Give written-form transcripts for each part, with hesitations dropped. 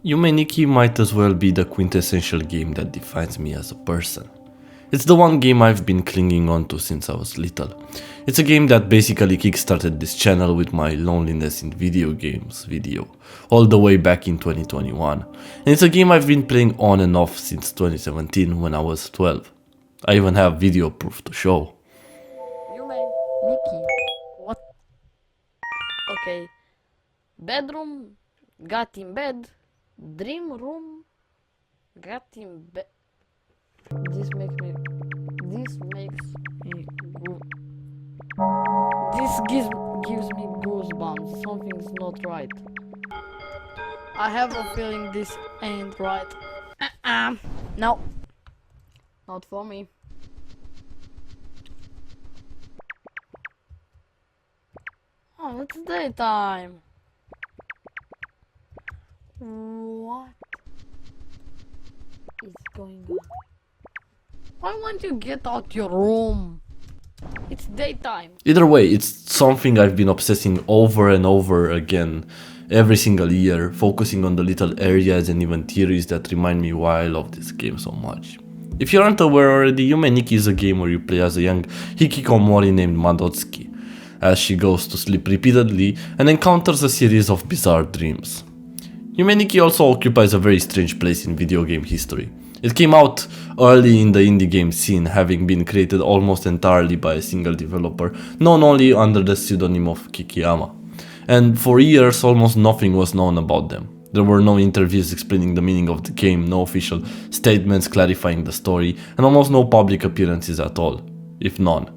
Yume Nikki might as well be the quintessential game that defines me as a person. It's the one game I've been clinging on to since I was little. It's a game that basically kickstarted this channel with my loneliness in video games video, all the way back in 2021. And it's a game I've been playing on and off since 2017 when I was 12. I even have video proof to show. Yume Nikki. What? Okay. Bedroom. Got in bed. Dream room. Got in bed. This makes me gives me goosebumps. Something's not right. I have a feeling this ain't right. No. Not for me. Oh, it's daytime. What is going on? Why won't you get out your room? It's daytime. Either way, it's something I've been obsessing over and over again every single year, focusing on the little areas and even theories that remind me why I love this game so much. If you aren't aware already, Yume Nikki is a game where you play as a young hikikomori named Madotsuki, as she goes to sleep repeatedly and encounters a series of bizarre dreams. Yume Nikki also occupies a very strange place in video game history. It came out early in the indie game scene, having been created almost entirely by a single developer, known only under the pseudonym of Kikiyama. And for years, almost nothing was known about them. There were no interviews explaining the meaning of the game, no official statements clarifying the story, and almost no public appearances at all, if none.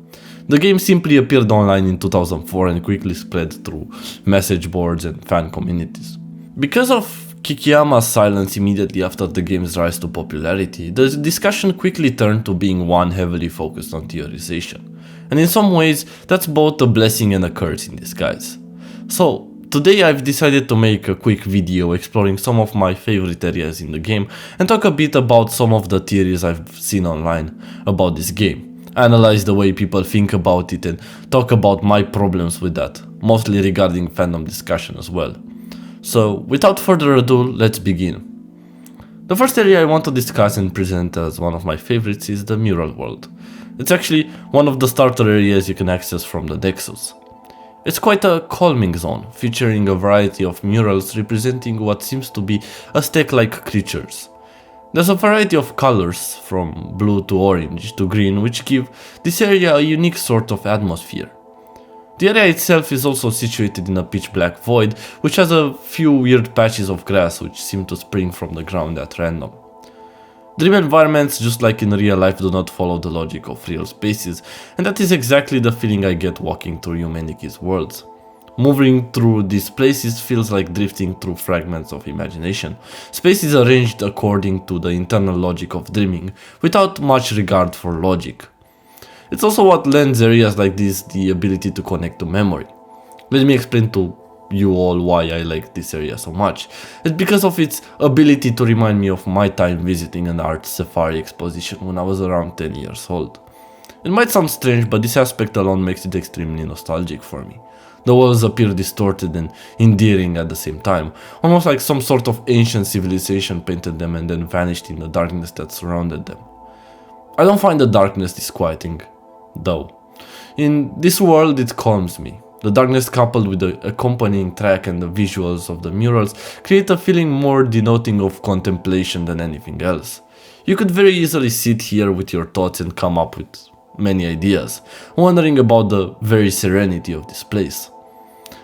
The game simply appeared online in 2004 and quickly spread through message boards and fan communities. Because of Kikiyama's silence immediately after the game's rise to popularity, the discussion quickly turned to being one heavily focused on theorization. And in some ways, that's both a blessing and a curse in disguise. So, today I've decided to make a quick video exploring some of my favorite areas in the game and talk a bit about some of the theories I've seen online about this game, analyze the way people think about it and talk about my problems with that, mostly regarding fandom discussion as well. So, without further ado, let's begin. The first area I want to discuss and present as one of my favorites is the Mural world. It's actually one of the starter areas you can access from the Nexus. It's quite a calming zone, featuring a variety of murals representing what seems to be Aztec-like creatures. There's a variety of colors, from blue to orange to green, which give this area a unique sort of atmosphere. The area itself is also situated in a pitch-black void, which has a few weird patches of grass which seem to spring from the ground at random. Dream environments, just like in real life, do not follow the logic of real spaces, and that is exactly the feeling I get walking through Yume Nikki's worlds. Moving through these places feels like drifting through fragments of imagination. Space is arranged according to the internal logic of dreaming, without much regard for logic. It's also what lends areas like this the ability to connect to memory. Let me explain to you all why I like this area so much. It's because of its ability to remind me of my time visiting an art safari exposition when I was around 10 years old. It might sound strange, but this aspect alone makes it extremely nostalgic for me. The walls appear distorted and endearing at the same time, almost like some sort of ancient civilization painted them and then vanished in the darkness that surrounded them. I don't find the darkness disquieting, though. In this world, it calms me. The darkness coupled with the accompanying track and the visuals of the murals create a feeling more denoting of contemplation than anything else. You could very easily sit here with your thoughts and come up with many ideas, wondering about the very serenity of this place.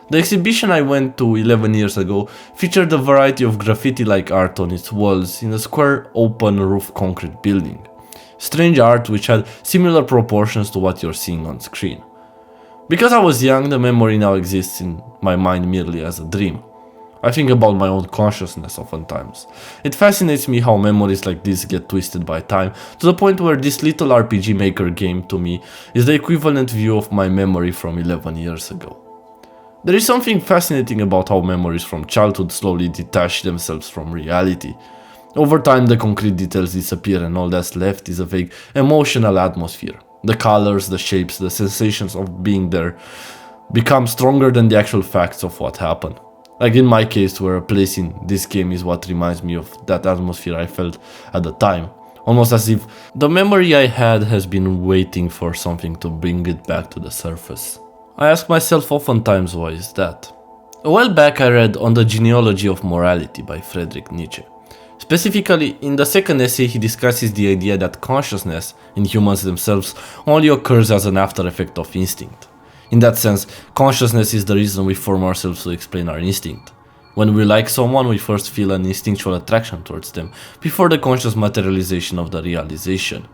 The exhibition I went to 11 years ago featured a variety of graffiti-like art on its walls in a square open-roof concrete building. Strange art which had similar proportions to what you're seeing on screen. Because I was young, the memory now exists in my mind merely as a dream. I think about my own consciousness oftentimes. It fascinates me how memories like this get twisted by time, to the point where this little RPG Maker game to me is the equivalent view of my memory from 11 years ago. There is something fascinating about how memories from childhood slowly detach themselves from reality. Over time, the concrete details disappear and all that's left is a vague emotional atmosphere. The colors, the shapes, the sensations of being there become stronger than the actual facts of what happened. Like in my case, where a place in this game is what reminds me of that atmosphere I felt at the time. Almost as if the memory I had has been waiting for something to bring it back to the surface. I ask myself oftentimes, why is that? A while back I read On the Genealogy of Morality by Friedrich Nietzsche. Specifically, in the second essay he discusses the idea that consciousness in humans themselves only occurs as an after effect of instinct. In that sense, consciousness is the reason we form ourselves to explain our instinct. When we like someone, we first feel an instinctual attraction towards them, before the conscious materialization of the realization.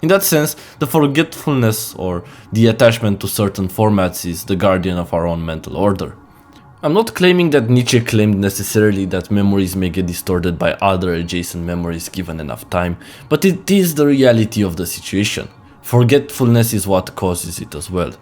In that sense, the forgetfulness or the attachment to certain formats is the guardian of our own mental order. I'm not claiming that Nietzsche claimed necessarily that memories may get distorted by other adjacent memories given enough time, but it is the reality of the situation. Forgetfulness is what causes it as well.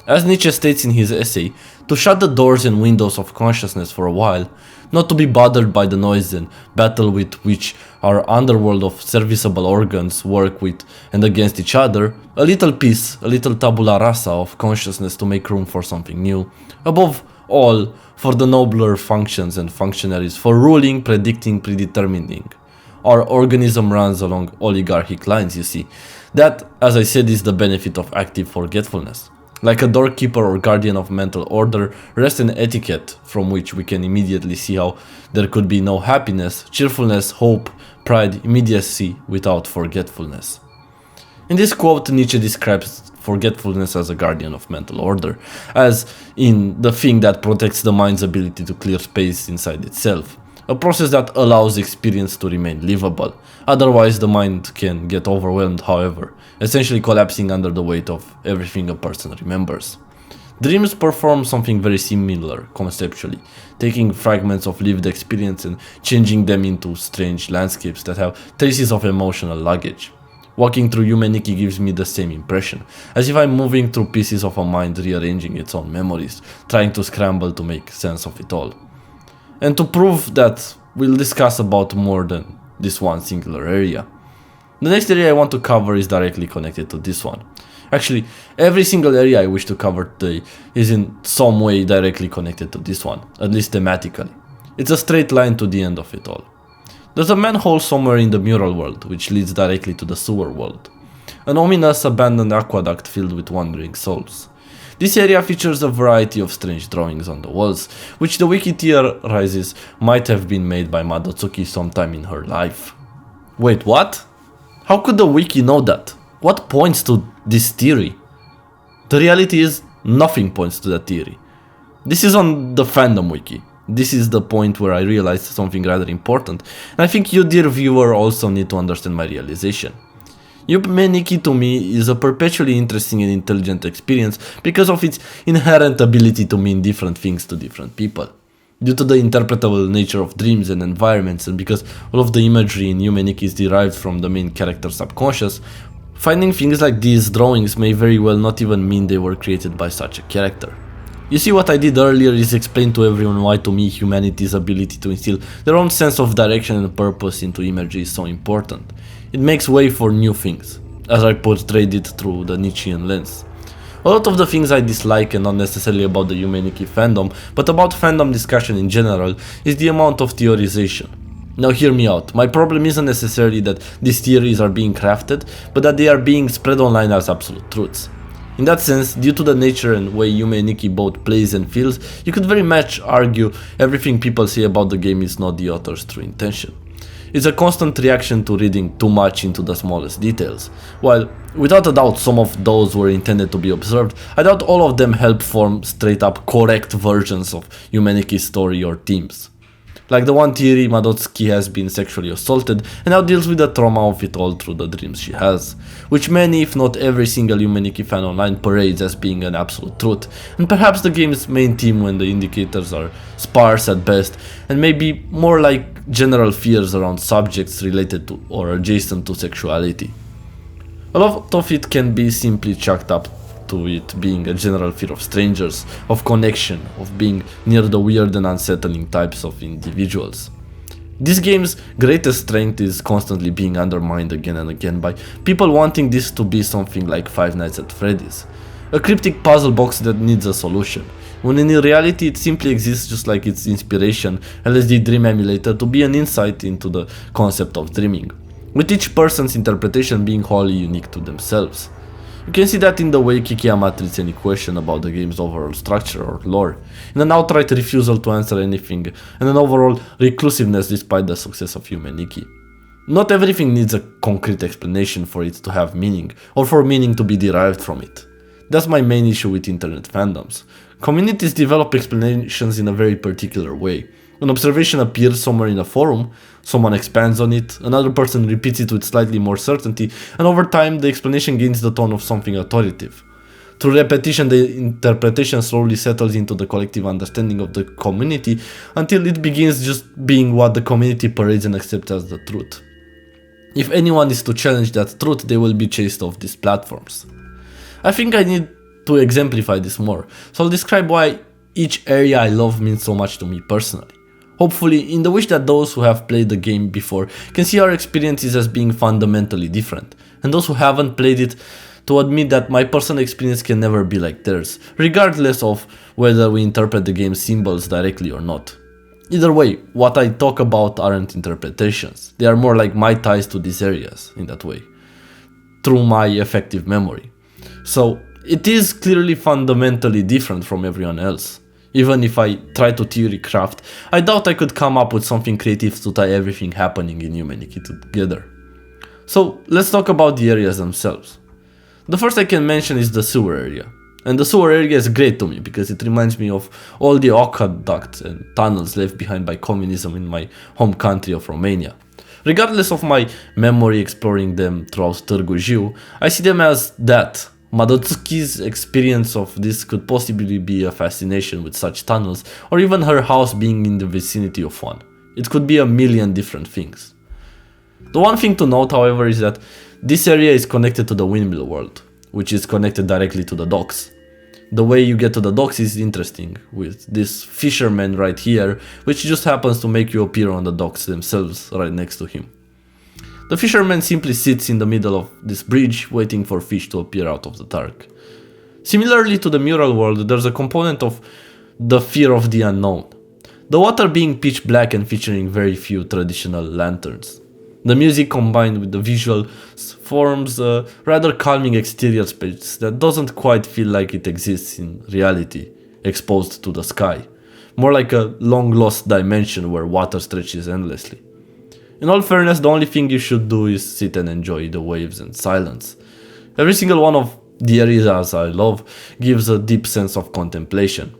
As Nietzsche states in his essay, to shut the doors and windows of consciousness for a while, not to be bothered by the noise and battle with which our underworld of serviceable organs work with and against each other, a little peace, a little tabula rasa of consciousness to make room for something new. Above all, for the nobler functions and functionaries for ruling, predicting, predetermining. Our organism runs along oligarchic lines, you see. That, as I said, is the benefit of active forgetfulness. Like a doorkeeper or guardian of mental order, rests an etiquette from which we can immediately see how there could be no happiness, cheerfulness, hope, pride, immediacy without forgetfulness. In this quote, Nietzsche describes forgetfulness as a guardian of mental order, as in the thing that protects the mind's ability to clear space inside itself. A process that allows experience to remain livable. Otherwise, the mind can get overwhelmed, however, essentially collapsing under the weight of everything a person remembers. Dreams perform something very similar, conceptually, taking fragments of lived experience and changing them into strange landscapes that have traces of emotional luggage. Walking through Yume Nikki gives me the same impression, as if I'm moving through pieces of a mind rearranging its own memories, trying to scramble to make sense of it all. And to prove that, we'll discuss about more than this one singular area. The next area I want to cover is directly connected to this one. Actually, every single area I wish to cover today is in some way directly connected to this one, at least thematically. It's a straight line to the end of it all. There's a manhole somewhere in the Mural world, which leads directly to the sewer world. An ominous abandoned aqueduct filled with wandering souls. This area features a variety of strange drawings on the walls, which the wiki theorizes might have been made by Madotsuki sometime in her life. Wait, what? How could the wiki know that? What points to this theory? The reality is, nothing points to that theory. This is on the Fandom wiki. This is the point where I realized something rather important, and I think you, dear viewer, also need to understand my realization. Yume Nikki to me is a perpetually interesting and intelligent experience because of its inherent ability to mean different things to different people. Due to the interpretable nature of dreams and environments, and because all of the imagery in Yume Nikki is derived from the main character's subconscious, finding things like these drawings may very well not even mean they were created by such a character. You see, what I did earlier is explain to everyone why to me humanity's ability to instill their own sense of direction and purpose into imagery is so important. It makes way for new things, as I portrayed it through the Nietzschean lens. A lot of the things I dislike, and not necessarily about the Yume Nikki fandom, but about fandom discussion in general, is the amount of theorization. Now hear me out, my problem isn't necessarily that these theories are being crafted, but that they are being spread online as absolute truths. In that sense, due to the nature and way Yume Nikki both plays and feels, you could very much argue everything people say about the game is not the author's true intention. It's a constant reaction to reading too much into the smallest details. While, without a doubt, some of those were intended to be observed, I doubt all of them help form straight up correct versions of Yume Nikki's story or themes. Like the one theory, Madotsuki has been sexually assaulted and now deals with the trauma of it all through the dreams she has, which many, if not every single Yume Nikki fan online parades as being an absolute truth, and perhaps the game's main theme when the indicators are sparse at best, and maybe more like general fears around subjects related to or adjacent to sexuality. A lot of it can be simply chalked up to it being a general fear of strangers, of connection, of being near the weird and unsettling types of individuals. This game's greatest strength is constantly being undermined again and again by people wanting this to be something like Five Nights at Freddy's. A cryptic puzzle box that needs a solution. when in reality it simply exists just like its inspiration, LSD Dream Emulator, to be an insight into the concept of dreaming, with each person's interpretation being wholly unique to themselves. You can see that in the way Kikiyama treats any question about the game's overall structure or lore, in an outright refusal to answer anything, and an overall reclusiveness despite the success of Yume Nikki. Not everything needs a concrete explanation for it to have meaning, or for meaning to be derived from it. That's my main issue with internet fandoms. Communities develop explanations in a very particular way. An observation appears somewhere in a forum, someone expands on it, another person repeats it with slightly more certainty, and over time the explanation gains the tone of something authoritative. Through repetition, the interpretation slowly settles into the collective understanding of the community until it begins just being what the community parades and accepts as the truth. If anyone is to challenge that truth, they will be chased off these platforms. I think I need to exemplify this more, so I'll describe why each area I love means so much to me personally. Hopefully, in the wish that those who have played the game before can see our experiences as being fundamentally different, and those who haven't played it to admit that my personal experience can never be like theirs, regardless of whether we interpret the game's symbols directly or not. Either way, what I talk about aren't interpretations, they are more like my ties to these areas, in that way, through my effective memory. So, it is clearly fundamentally different from everyone else. Even if I try to theorycraft, I doubt I could come up with something creative to tie everything happening in Yume Nikki together. So let's talk about the areas themselves. The first I can mention is the sewer area. And the sewer area is great to me because it reminds me of all the aqueducts and tunnels left behind by communism in my home country of Romania. Regardless of my memory exploring them throughout Târgu Jiu, I see them as that. Madotsuki's experience of this could possibly be a fascination with such tunnels, or even her house being in the vicinity of one. It could be a million different things. The one thing to note, however, is that this area is connected to the windmill world, which is connected directly to the docks. The way you get to the docks is interesting, with this fisherman right here, which just happens to make you appear on the docks themselves right next to him. The fisherman simply sits in the middle of this bridge, waiting for fish to appear out of the dark. Similarly to the Mural world, there's a component of the fear of the unknown. The water being pitch black and featuring very few traditional lanterns. The music combined with the visuals forms a rather calming exterior space that doesn't quite feel like it exists in reality, exposed to the sky. More like a long-lost dimension where water stretches endlessly. In all fairness, the only thing you should do is sit and enjoy the waves and silence. Every single one of the areas I love gives a deep sense of contemplation.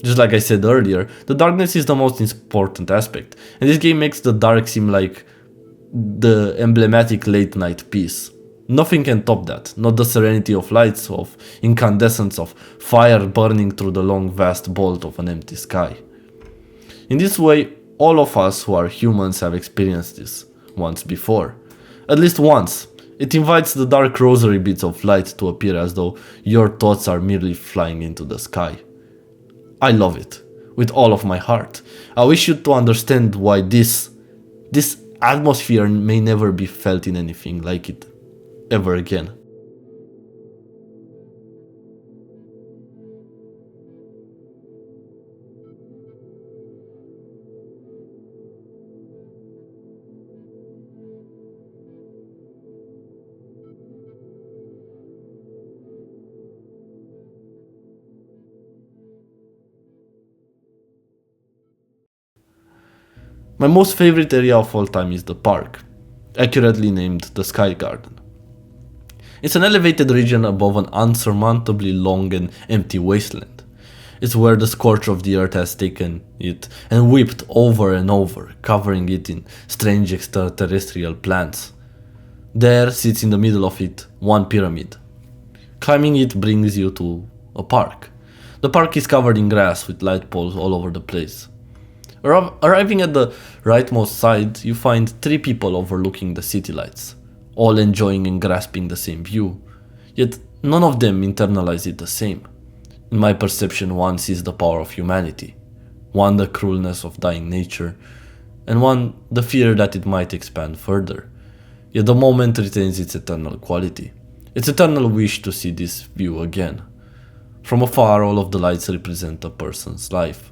Just like I said earlier, the darkness is the most important aspect, and this game makes the dark seem like the emblematic late night piece. Nothing can top that, not the serenity of lights, of incandescence, of fire burning through the long vast bolt of an empty sky. In this way, all of us who are humans have experienced this once before. At least once. It invites the dark rosary bits of light to appear as though your thoughts are merely flying into the sky. I love it, with all of my heart. I wish you to understand why this atmosphere may never be felt in anything like it ever again. My most favorite area of all time is the park, accurately named the Sky Garden. It's an elevated region above an unsurmountably long and empty wasteland. It's where the scorch of the earth has taken it and whipped over and over, covering it in strange extraterrestrial plants. There sits in the middle of it one pyramid. Climbing it brings you to a park. The park is covered in grass with light poles all over the place. Arriving at the rightmost side, you find 3 people overlooking the city lights, all enjoying and grasping the same view, yet none of them internalize it the same. In my perception, one sees the power of humanity, one the cruelness of dying nature, and one the fear that it might expand further. Yet the moment retains its eternal quality, its eternal wish to see this view again. From afar, all of the lights represent a person's life.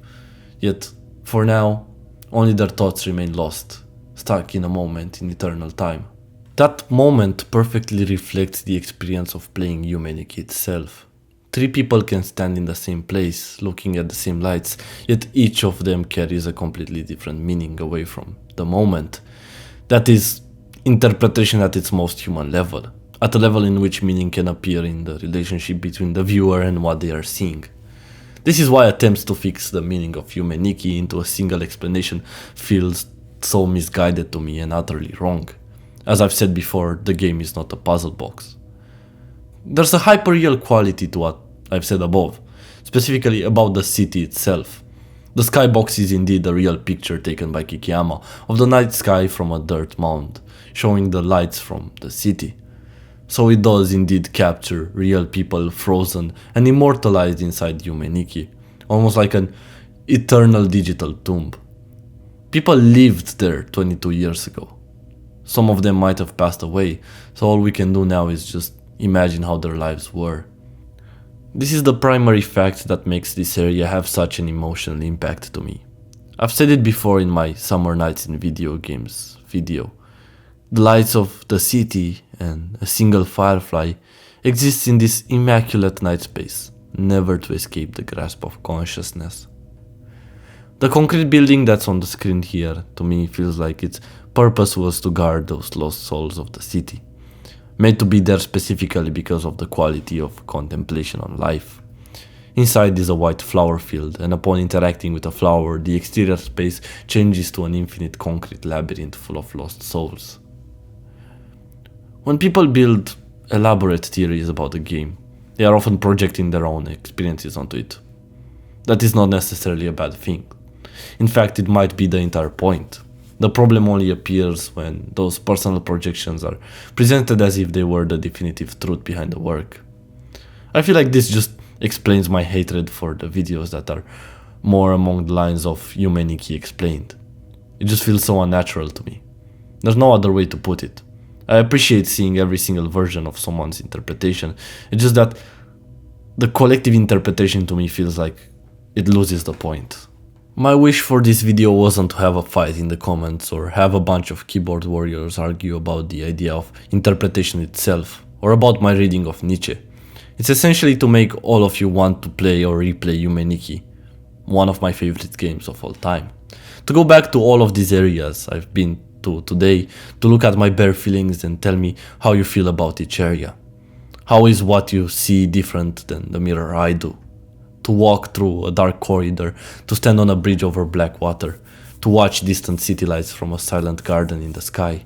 Yet, for now, only their thoughts remain lost, stuck in a moment in eternal time. That moment perfectly reflects the experience of playing Yume Nikki itself. 3 people can stand in the same place, looking at the same lights, yet each of them carries a completely different meaning away from the moment. That is interpretation at its most human level, at a level in which meaning can appear in the relationship between the viewer and what they are seeing. This is why attempts to fix the meaning of Yume Nikki into a single explanation feels so misguided to me and utterly wrong. As I've said before, the game is not a puzzle box. There's a hyper-real quality to what I've said above, specifically about the city itself. The skybox is indeed a real picture taken by Kikiyama of the night sky from a dirt mound, showing the lights from the city. So it does indeed capture real people frozen and immortalized inside Yume Nikki, almost like an eternal digital tomb. People lived there 22 years ago. Some of them might have passed away, so all we can do now is just imagine how their lives were. This is the primary fact that makes this area have such an emotional impact to me. I've said it before in my Summer Nights in Video Games video. The lights of the city and a single firefly exists in this immaculate night space, never to escape the grasp of consciousness. The concrete building that's on the screen here to me feels like its purpose was to guard those lost souls of the city, made to be there specifically because of the quality of contemplation on life. Inside is a white flower field, and upon interacting with a flower, the exterior space changes to an infinite concrete labyrinth full of lost souls. When people build elaborate theories about a game, they are often projecting their own experiences onto it. That is not necessarily a bad thing. In fact, it might be the entire point. The problem only appears when those personal projections are presented as if they were the definitive truth behind the work. I feel like this just explains my hatred for the videos that are more along the lines of Yume Nikki explained. It just feels so unnatural to me. There's no other way to put it. I appreciate seeing every single version of someone's interpretation. It's just that the collective interpretation to me feels like it loses the point. My wish for this video wasn't to have a fight in the comments or have a bunch of keyboard warriors argue about the idea of interpretation itself or about my reading of Nietzsche. It's essentially to make all of you want to play or replay Yume Nikki, one of my favorite games of all time. To go back to all of these areas I've been to today, to look at my bare feelings and tell me how you feel about each area. How is what you see different than the mirror I do? To walk through a dark corridor, to stand on a bridge over black water, to watch distant city lights from a silent garden in the sky.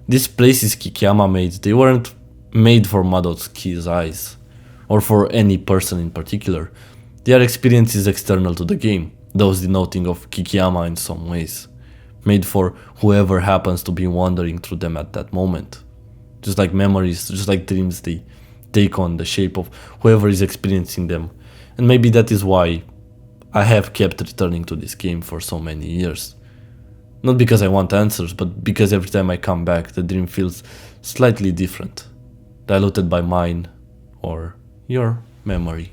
These places Kikiyama made, they weren't made for Madotsuki's eyes, or for any person in particular. They are experiences external to the game, those denoting of Kikiyama in some ways, made for whoever happens to be wandering through them at that moment. Just like memories, just like dreams, they take on the shape of whoever is experiencing them. And maybe that is why I have kept returning to this game for so many years. Not because I want answers, but because every time I come back, the dream feels slightly different, diluted by mine or your memory.